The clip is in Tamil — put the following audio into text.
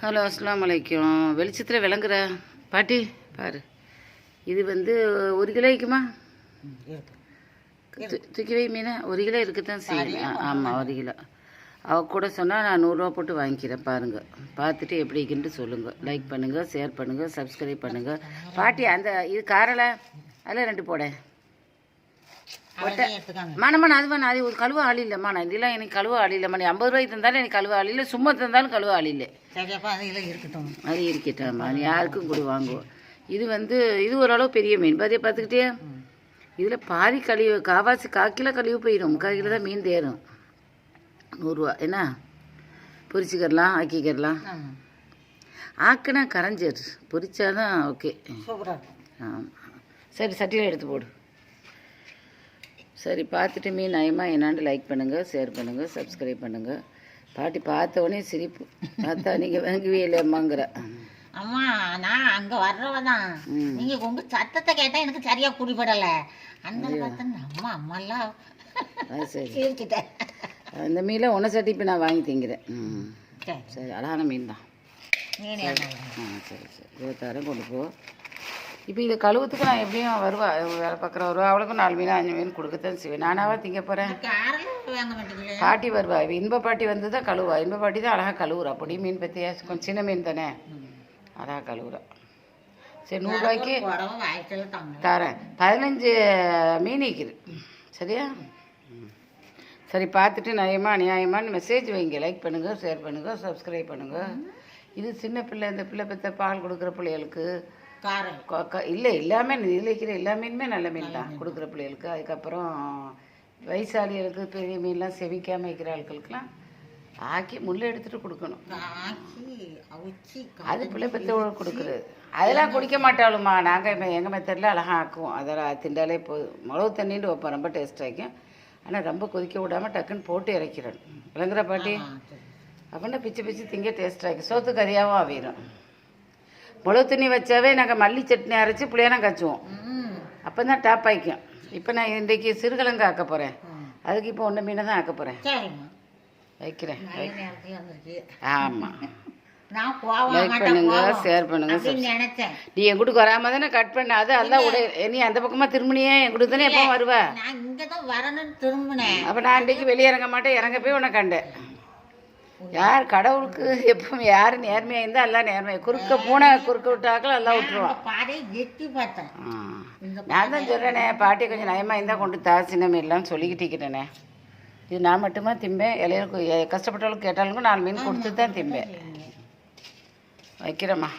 ஹலோ, அஸ்ஸலாமு அலைக்கும். வெளிச்சத்தில் விளங்குற பாட்டி பாரு. இது வந்து 1 கிலோ இருக்குமா? தூக்கி வை மீனா. 1 கிலோ இருக்குதான் செய்யணும். ஆமாம், 1 கிலோ. அவ கூட சொன்னால் நான் 100 ரூபா போட்டு வாங்கிக்கிறேன். பாருங்கள், பார்த்துட்டு எப்படி இருக்குன்ட்டு சொல்லுங்கள். லைக் பண்ணுங்கள், ஷேர் பண்ணுங்கள், சப்ஸ்கிரைப் பண்ணுங்கள். பாட்டி அந்த இது காரலை அதில் 2 போட மானம்மா. அது வேணா, அது ஒரு கழுவ ஆள் இல்லைம்மா. நான் இதெல்லாம் எனக்கு கழுவ ஆள் இல்லைம்மா. நீ 50 ரூபாய்க்கு தந்தாலும் எனக்கு கழுவ ஆள் இல்லை, சும்மா தந்தாலும் கழுவ ஆள் இல்லை. இருக்கட்டும், அது இருக்கட்டாம்மா. நீ யாருக்கும் கூட வாங்குவோம். இது வந்து இது ஓரளவு பெரிய மீன். பாதியை பார்த்துக்கிட்டே இதில் பாதி கழிவு காவாசி 1/4 கிலோ கழிவு போயிடும். 3/4 கிலோ தான் மீன் தேரும். 100 ரூபா என்ன? பொரிச்சிக்கிறலாம், ஆக்கிக்கிறலாம். ஆக்குனா கரைஞ்சிரு, பொரிச்சாதான் ஓகே. ஆமாம், சரி, சட்டியில் எடுத்து போடு. சரி, பார்த்துட்டு மீன் நயமாக என்னான்னு லைக் பண்ணுங்கள், ஷேர் பண்ணுங்கள், சப்ஸ்கிரைப் பண்ணுங்கள். பாட்டி பார்த்த உடனே சிரிப்பு. பார்த்தா நீங்கள் வாங்குவே இல்லைம்மாங்கிற. அம்மா, நான் அங்கே வர்றவதான். நீங்கள் உங்கள் சத்தத்தை கேட்டால் எனக்கு சரியாக குடிபடலை. அந்த அம்மா அம்மாலாம் சரி சிரிச்சிட்டேன். அந்த மீனில் ஒன்றை சட்டி இப்போ நான் வாங்கி திங்கிறேன். சரி, அழகான மீன் தான். சரி சரி, 26 கொண்டு போ. இப்போ இதை கழுவுறதுக்கு நான் எப்படியும் வருவா, வேலை பார்க்குற வருவா. அவளுக்கும் 4 மீன் 5 மீன் கொடுக்கத்தான் செய்வேன். நானாவா திங்க போகிறேன். பாட்டி வருவா. இப்போ இன்ப பாட்டி வந்து தான் கழுவா. இன்ப பாட்டி தான் அழகாக கழுவுறா. பொடி மீன் பற்றியா, கொஞ்சம் சின்ன மீன் தானே, அழகாக கழுவுறா. சரி, 100 ரூபாய்க்கு தரேன். 15 மீன் இருக்குது. சரியா? சரி, பார்த்துட்டு நியாயமானு மெசேஜ் வைங்க. லைக் பண்ணுங்கள், ஷேர் பண்ணுங்கள், சப்ஸ்கிரைப் பண்ணுங்கள். இது சின்ன பிள்ளை, இந்த பிள்ளை பெற்ற பால் கொடுக்குற பிள்ளைகளுக்கு இல்லை, எல்லாமே இதில் வைக்கிற எல்லா மீனுமே நல்ல மீன் தான் கொடுக்குற பிள்ளைகளுக்கு. அதுக்கப்புறம் வயசாளிகளுக்கு பெரிய மீன்லாம் செவிக்காமல் வைக்கிற ஆட்களுக்கெல்லாம் ஆக்கி முள்ளை எடுத்துகிட்டு கொடுக்கணும். அது பிள்ளை பெற்றவங்க கொடுக்குறது. அதெல்லாம் குடிக்க மாட்டாளுமா. நாங்கள் இப்போ எங்கள் மெத்தடில் அழகாக ஆக்குவோம். அதெல்லாம் திண்டாலே போதும். மிளகு தண்ணின்னு வைப்போம், ரொம்ப டேஸ்ட் ஆகிக்கும். ஆனால் ரொம்ப கொதிக்க விடாமல் டக்குன்னு போட்டு இறக்கிறேன். விளங்குற பாட்டி? அப்படின்னா பிச்சு திங்க டேஸ்ட் ஆகிக்கும். சோத்து கறியாகவும் ஆவிடும். மிளகு தண்ணி வச்சாவே நாங்கள் மல்லி சட்னி அரைச்சி புளியெல்லாம் காய்ச்சுவோம். அப்போ தான் டாப் ஆகிக்கும். இப்போ நான் இன்றைக்கி சிறுகிழங்கு ஆக்க போகிறேன். அதுக்கு இப்போ 1 மீனை தான் ஆக்க போகிறேன். வைக்கிறேன். ஆமாம், லைக் பண்ணுங்க, ஷேர் பண்ணுங்க. நீ என் கூட்டுக்கு வராம தானே கட் பண்ண. அது எல்லாம் நீ அந்த பக்கமாக திரும்பினியே என் கூட்டு தானே எப்போ வருவா. அப்போ நான் இன்றைக்கு வெளியே இறங்க மாட்டேன். இறங்க போய் உன்னை கண்டேன். யார் கடவுளுக்கு எப்பவும் யார் நேர்மையாக இருந்தால் எல்லாம் நேர்மையாக. பூனை குறுக்க விட்டாக்கள் எல்லாம் விட்டுருவான். நான் தான் சொல்கிறேனே, பாட்டி கொஞ்சம் நயமாக இருந்தால் கொண்டு தா சின்ன மீன்லாம் சொல்லிக்கிட்டு இருக்கிறேனே. இது நான் மட்டுமா திம்பேன்? இலையில கஷ்டப்பட்டவளுக்கு கேட்டாலும் 4 மீன் கொடுத்து தான் திம்பேன். வைக்கிறேம்மா.